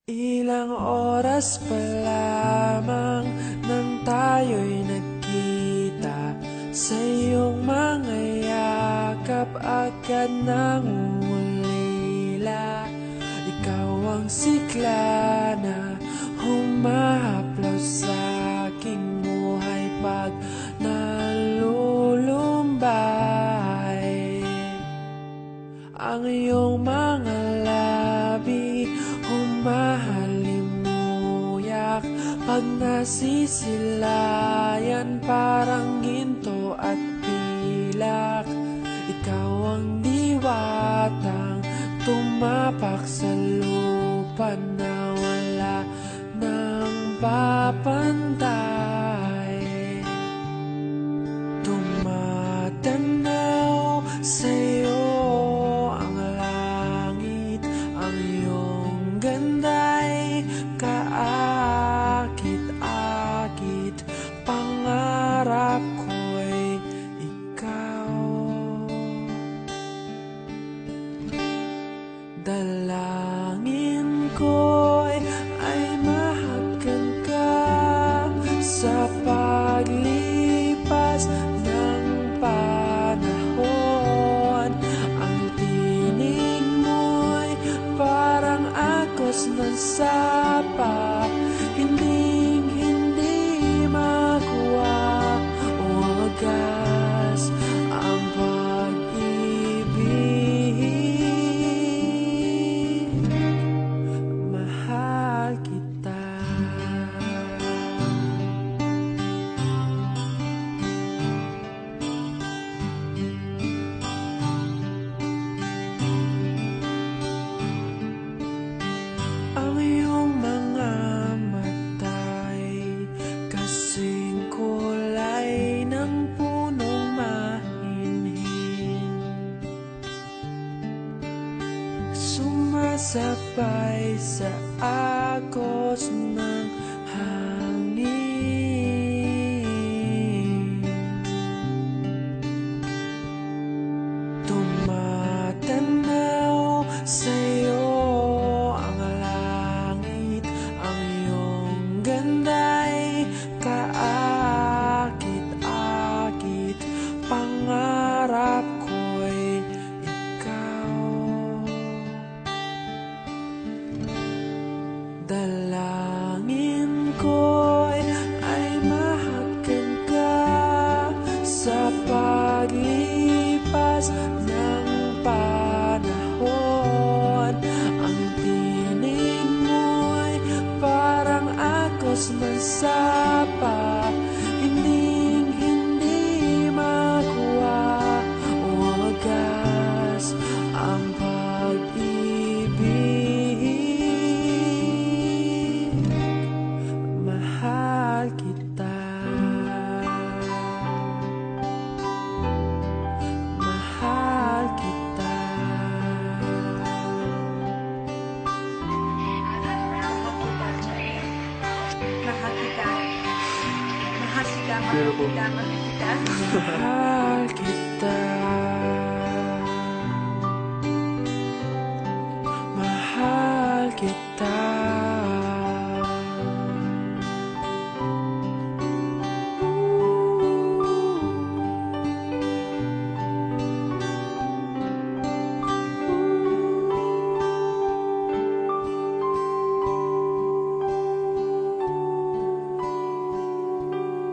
Ilang oras pa lamang nang tayo'y nagkita, sa iyong mga yakap agad nangungulila. Ikaw ang sigla na humahaplos sa aking buhay pag nalulumbay. Ang iyong mga labi humahalimuyak pag nasisilayan, parang ginto at pilak. Ikaw ang diwatang tumapak sa lupa na wala nang papantay. Tumatanaw sa'yo ang langit, ang iyong ganda'y kaakit-akit. Pangarap ko'y ikaw, dalangin ko'y ay mahagkan ka sa paglipas ng panahon. Ang tinig mo'y parang agos ng sapa, hindi makuha o wagas ang pag-ibig. Mahal kita. Ang iyong mga mata'y kasing kulay ng punong mahinhin, sumasabay sa agos ng hangin. Tumatanaw sa'yo ang langit, ang iyong ganda'y kaakit-akit. Pangarap ko'y ikaw, dalangin ko'y ay mahagkan ka sa paglipas ng panahon. Ang tinig mo'y parang agos ng sapa, hindi makuha o wagas ang pag-ibig. Mahal kita. Mahal kita. Mahal kita. Mahal kita. Mahal kita.